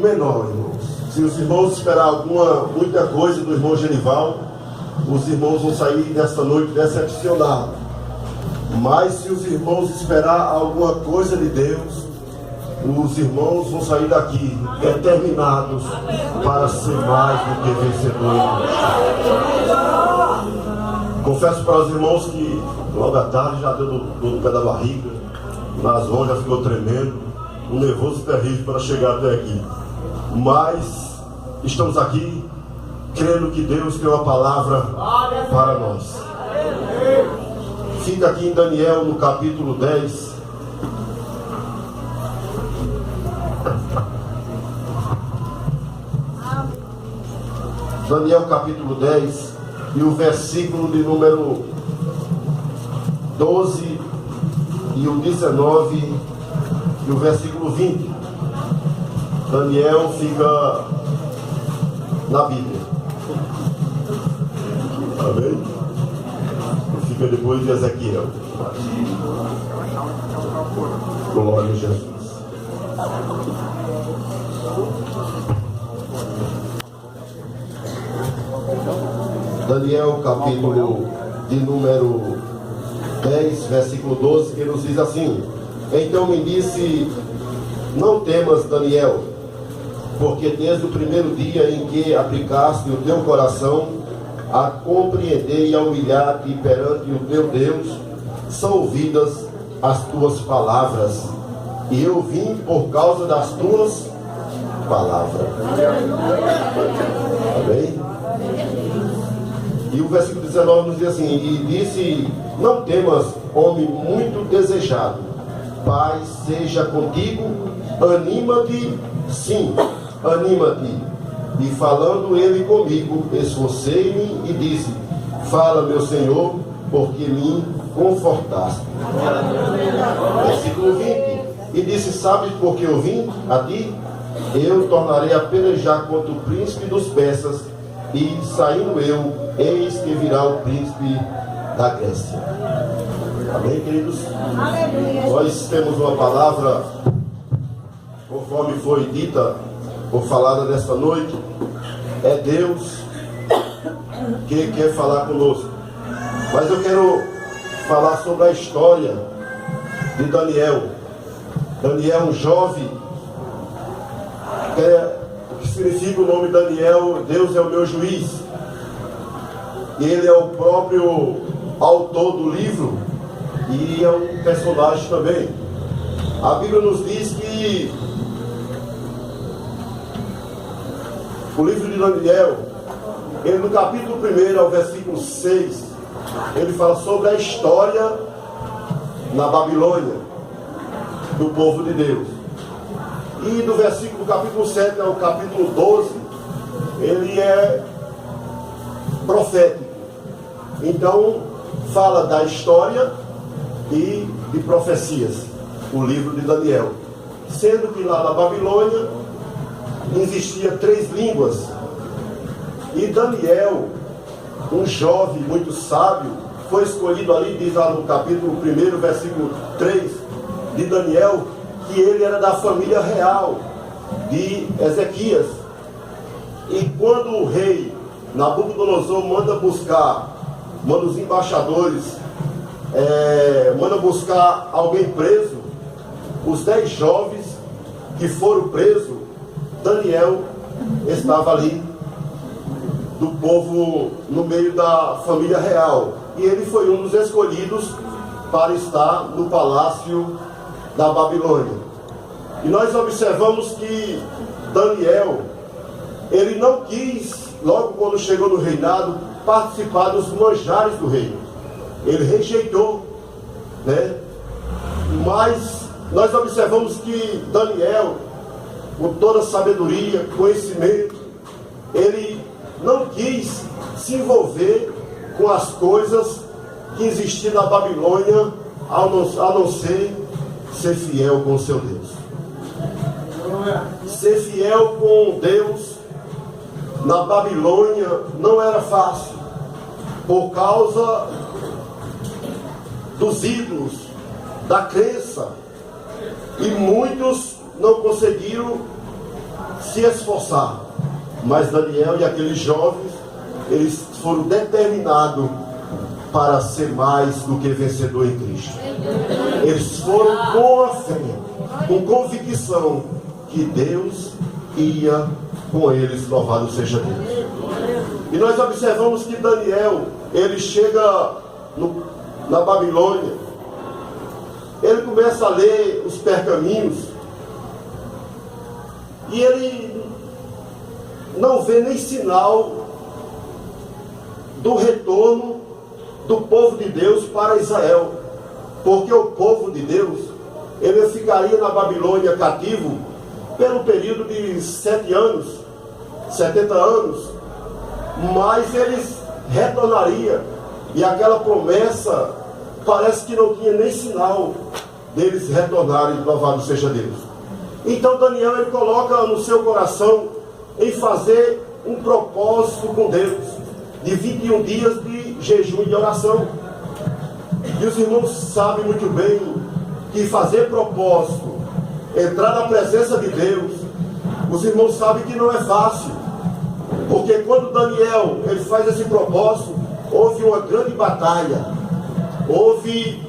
menor, irmãos. Se os irmãos esperar muita coisa do irmão Genival, os irmãos vão sair desta noite decepcionados. Mas se os irmãos esperar alguma coisa de Deus, os irmãos vão sair daqui determinados para ser mais do que vencedores. Confesso para os irmãos que logo à tarde já deu dor no pé da barriga, nas mãos já ficou tremendo, um nervoso terrível para chegar até aqui. Mas estamos aqui crendo que Deus tem uma palavra para nós. Fica aqui em Daniel no capítulo 10. Daniel capítulo 10 e o versículo de número 12 e o 19 e o versículo 20. Daniel fica na Bíblia. Amém? Fica depois de Ezequiel. Glória a Jesus. Daniel capítulo de número 10, versículo 12, que nos diz assim: então me disse, não temas, Daniel, porque desde o primeiro dia em que aplicaste o teu coração a compreender e a humilhar-te perante o teu Deus, são ouvidas as tuas palavras, e eu vim por causa das tuas palavras. Amém? E o versículo 19 nos diz assim: e disse, não temas, homem muito desejado, paz seja contigo, anima-te, sim, anima-te. E falando ele comigo, esforcei-me e disse, fala, meu Senhor, porque me confortaste. Versículo 20, e disse, sabes por que eu vim a ti? Eu tornarei a pelejar contra o príncipe dos persas, e saindo eu, eis que virá o príncipe da Grécia. Amém, queridos? Nós temos uma palavra, conforme foi dita ou falada nesta noite. É Deus que quer falar conosco. Mas eu quero falar sobre a história de Daniel. Daniel, um jovem, o que significa o nome Daniel? Deus é o meu juiz. Ele é o próprio autor do livro e é um personagem também. A Bíblia nos diz que o livro de Daniel, ele no capítulo 1 ao versículo 6, ele fala sobre a história na Babilônia do povo de Deus. E do versículo do capítulo 7 ao capítulo 12, ele é profético. Então, fala da história e de profecias, o livro de Daniel. Sendo que lá na Babilônia existia 3 línguas. E Daniel, um jovem muito sábio, foi escolhido ali, diz lá no capítulo 1, versículo 3 de Daniel, que ele era da família real de Ezequias. E quando o rei Nabucodonosor manda os embaixadores, manda buscar alguém preso, os 10 jovens que foram presos, Daniel estava ali, do povo, no meio da família real. E ele foi um dos escolhidos para estar no palácio da Babilônia. E nós observamos que Daniel, ele não quis, logo quando chegou no reinado, participar dos manjares do reino. Ele rejeitou, né? Mas nós observamos que Daniel, com toda a sabedoria, conhecimento, ele não quis se envolver com as coisas que existiam na Babilônia, a não ser fiel com o seu Deus. Ser fiel com Deus na Babilônia não era fácil, por causa dos ídolos, da crença, e muitos não conseguiram se esforçar. Mas Daniel e aqueles jovens, eles foram determinados para ser mais do que vencedor em Cristo. Eles foram com a fé, com convicção que Deus ia com eles, louvado seja Deus. E nós observamos que Daniel, ele chega na Babilônia, ele começa a ler os pergaminhos, e ele não vê nem sinal do retorno do povo de Deus para Israel, porque o povo de Deus, ele ficaria na Babilônia cativo pelo período de 7 anos, 70 anos, mas eles retornariam, e aquela promessa parece que não tinha nem sinal deles retornarem, louvado seja Deus. Então Daniel, ele coloca no seu coração em fazer um propósito com Deus, de 21 dias de jejum e de oração. E os irmãos sabem muito bem que fazer propósito, entrar na presença de Deus, os irmãos sabem que não é fácil, porque quando Daniel, ele faz esse propósito, houve uma grande batalha, houve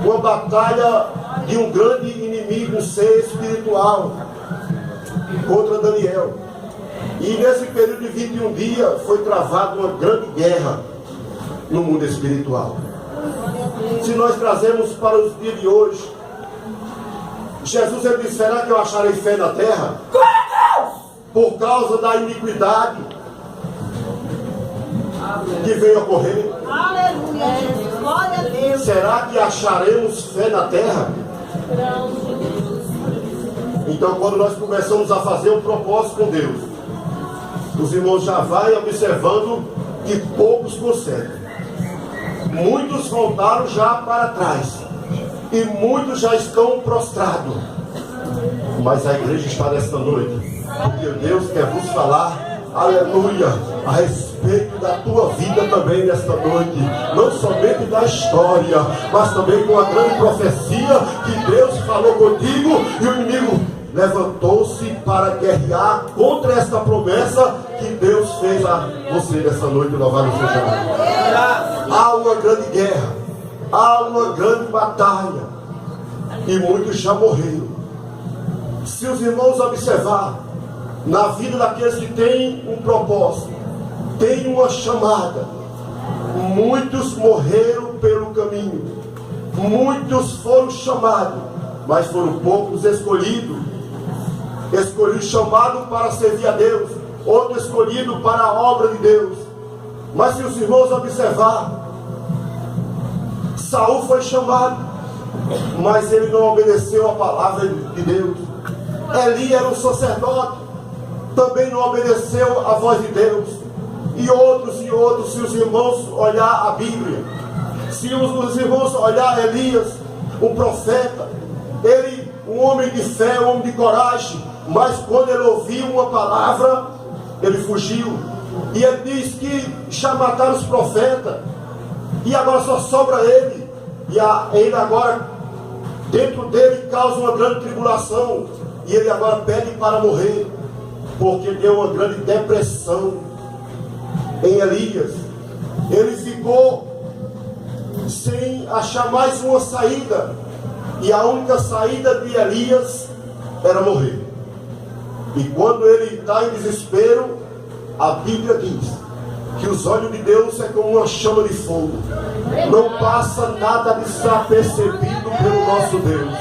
uma batalha de um grande inimigo, um ser espiritual, contra Daniel. E nesse período de 21 dias foi travada uma grande guerra no mundo espiritual. Se nós trazemos para os dias de hoje, Jesus, ele disse: será que eu acharei fé na terra? Por causa da iniquidade que veio ocorrer. Aleluia, Jesus. Glória a Deus. Será que acharemos fé na terra? Então, quando nós começamos a fazer um propósito com Deus, os irmãos já vai observando que poucos conseguem. Muitos voltaram já para trás, e muitos já estão prostrados. Mas a igreja está nesta noite, porque Deus quer vos falar, aleluia, a respeito da tua vida também nesta noite. Não somente da história, mas também com a grande profecia que Deus falou contigo, e o inimigo levantou-se para guerrear contra esta promessa que Deus fez a você nessa noite, louvado seja Deus. Há uma grande guerra, há uma grande batalha, e muitos já morreram. Se os irmãos observar na vida daqueles que têm um propósito, têm uma chamada, muitos morreram pelo caminho, muitos foram chamados, mas foram poucos escolhidos. Escolhido, chamado para servir a Deus, outro escolhido para a obra de Deus. Mas se os irmãos observar, Saul foi chamado, mas ele não obedeceu a palavra de Deus. Eli era um sacerdote, também não obedeceu a voz de Deus. E outros, se os irmãos olhar a Bíblia, se os irmãos olhar Elias, um profeta, ele, um homem de fé, um homem de coragem, mas quando ele ouviu uma palavra, ele fugiu. E ele diz que já mataram os profetas, e agora só sobra ele. E ele agora, dentro dele, causa uma grande tribulação, e ele agora pede para morrer, porque deu uma grande depressão em Elias. Ele ficou sem achar mais uma saída, e a única saída de Elias era morrer. E quando ele está em desespero, a Bíblia diz que os olhos de Deus é como uma chama de fogo, não passa nada desapercebido pelo nosso Deus.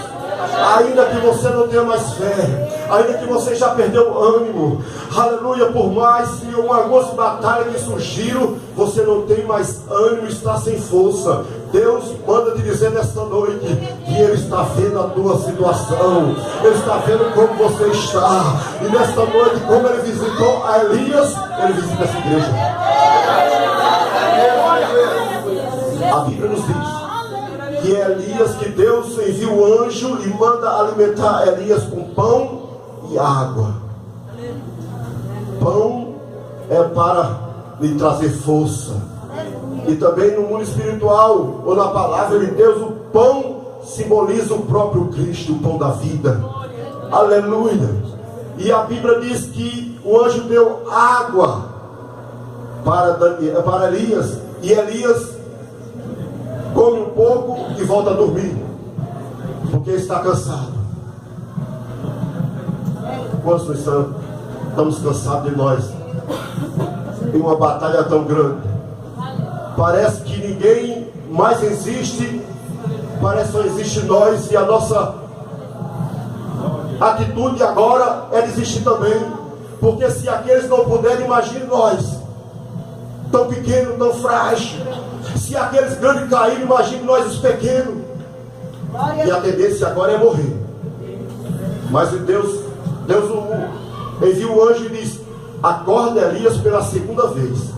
Ainda que você não tenha mais fé, ainda que você já perdeu o ânimo, aleluia, por mais que algumas batalhas que surgiram, você não tem mais ânimo, está sem força. Deus manda te dizer nesta noite que Ele está vendo a tua situação, Ele está vendo como você está, e nesta noite, como Ele visitou a Elias, Ele visita essa igreja. A Bíblia nos diz que Elias, que Deus envia o anjo e manda alimentar Elias com pão e água. Pão é para lhe trazer força. E também no mundo espiritual, ou na palavra de Deus, o pão simboliza o próprio Cristo, o pão da vida. Aleluia. E a Bíblia diz que o anjo deu água para Elias. E Elias come um pouco e volta a dormir, porque está cansado. Quantos estamos cansados de nós? Em uma batalha tão grande. Parece que ninguém mais existe. Parece que só existe nós. E a nossa atitude agora é desistir também. Porque se aqueles não puderem, imagine nós, tão pequeno, tão frágil. Se aqueles grandes caíram, imagine nós os pequenos. E a tendência agora é morrer. Mas Deus envia o anjo e diz: acorda Elias pela segunda vez.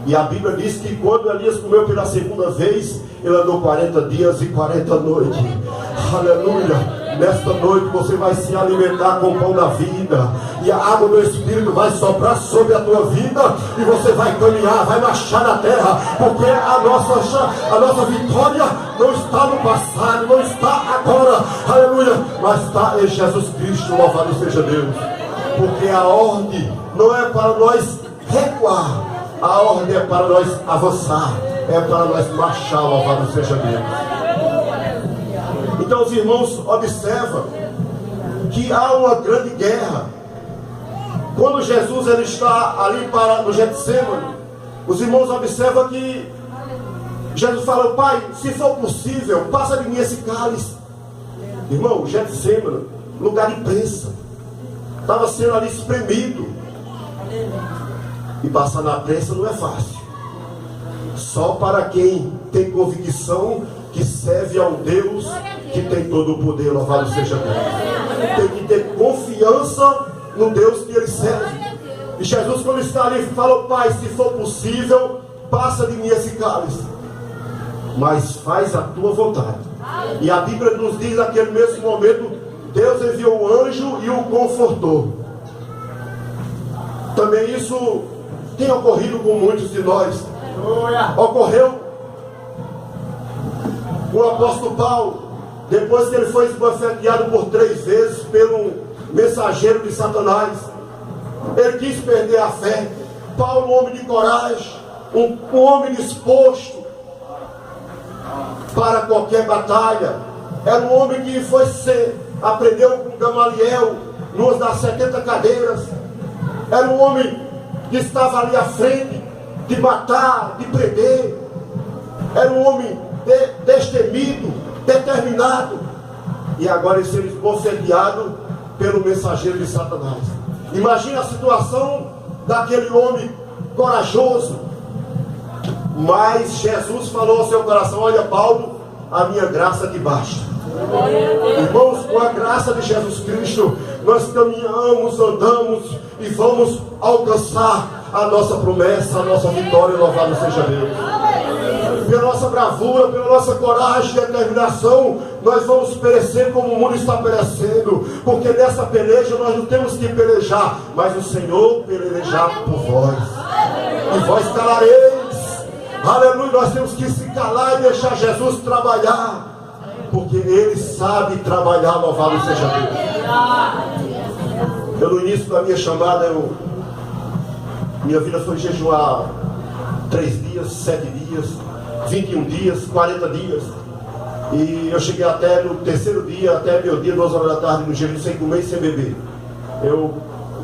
E a Bíblia diz que quando Elias comeu pela segunda vez, ele andou 40 dias e 40 noites. Aleluia. Nesta noite você vai se alimentar com o pão da vida, e a água do Espírito vai soprar sobre a tua vida, e você vai caminhar, vai marchar na terra, porque a nossa vitória não está no passado, não está agora, aleluia, mas está em Jesus Cristo. Louvado seja Deus. Porque a ordem não é para nós recuar, a ordem é para nós avançar, é para nós marchar. Louvado seja Deus. Então os irmãos observam que há uma grande guerra. Quando Jesus ele está ali no Getsemane, os irmãos observam que Jesus falou: Pai, se for possível, passa de mim esse cálice. Irmão, Getsemane, lugar de prensa, estava sendo ali espremido. E passar na prensa não é fácil. Só para quem tem convicção que serve a um Deus que tem todo o poder. Louvado seja Deus. Tem que ter confiança no Deus que ele serve. E Jesus, quando está ali, falou: Pai, se for possível, passa de mim esse cálice, mas faz a tua vontade. E a Bíblia nos diz, naquele mesmo momento, Deus enviou o anjo e o confortou. Também isso tem ocorrido com muitos de nós. Ocorreu com o apóstolo Paulo, depois que ele foi esbofeteado por 3 vezes pelo mensageiro de Satanás. Ele quis perder a fé. Paulo, um homem de coragem, um homem disposto para qualquer batalha, era um homem que aprendeu com Gamaliel numa das 70 cadeiras. Era um homem que estava ali à frente de matar, de prender. Era um homem destemido, determinado. E agora ele sendo esbofeteado pelo mensageiro de Satanás. Imagina a situação daquele homem corajoso. Mas Jesus falou ao seu coração: olha, Paulo, a minha graça te basta. Irmãos, com a graça de Jesus Cristo, nós caminhamos, andamos e vamos alcançar a nossa promessa, a nossa vitória. Louvado seja Deus. Pela nossa bravura, pela nossa coragem e determinação, nós vamos perecer como o mundo está perecendo. Porque nessa peleja nós não temos que pelejar, mas o Senhor pelejar por vós. E vós calareis. Aleluia, nós temos que se calar e deixar Jesus trabalhar, porque Ele sabe trabalhar. Louvado seja Deus. Eu, no início da minha chamada, minha vida foi jejuar 3 dias, 7 dias, 21 dias, 40 dias. E eu cheguei até no 3º dia, até meu dia, 2 horas da tarde, no jejum, sem comer e sem beber.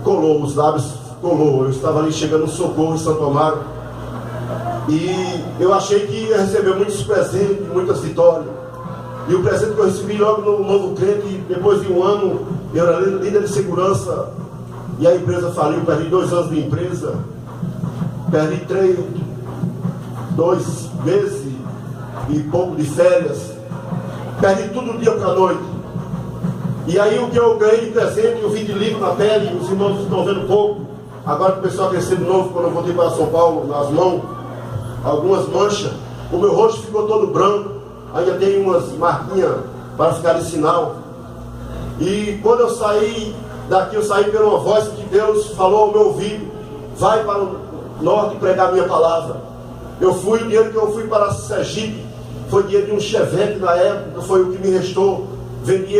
Os lábios colou. Eu estava ali chegando no Socorro, em Santo Amaro. E eu achei que ia receber muitos presentes, muitas vitórias. E o presente que eu recebi logo no Novo Crente, depois de 1 ano, eu era líder de segurança. E a empresa faliu, perdi 2 anos de empresa. Perdi 2 meses e pouco de férias. Perdi tudo do dia para a noite. E aí o que eu ganhei de presente, eu vim de livro na pele, os irmãos estão vendo pouco. Agora que o pessoal cresceu de novo, quando eu voltei para São Paulo, nas mãos, algumas manchas. O meu rosto ficou todo branco. Ainda tem umas marquinhas para ficar de sinal. E quando eu saí daqui, eu saí por uma voz que Deus falou ao meu ouvido: vai para o norte pregar a minha palavra. Eu fui, o dinheiro que eu fui para Sergipe foi dinheiro de um Chevette na época, foi o que me restou. Vendi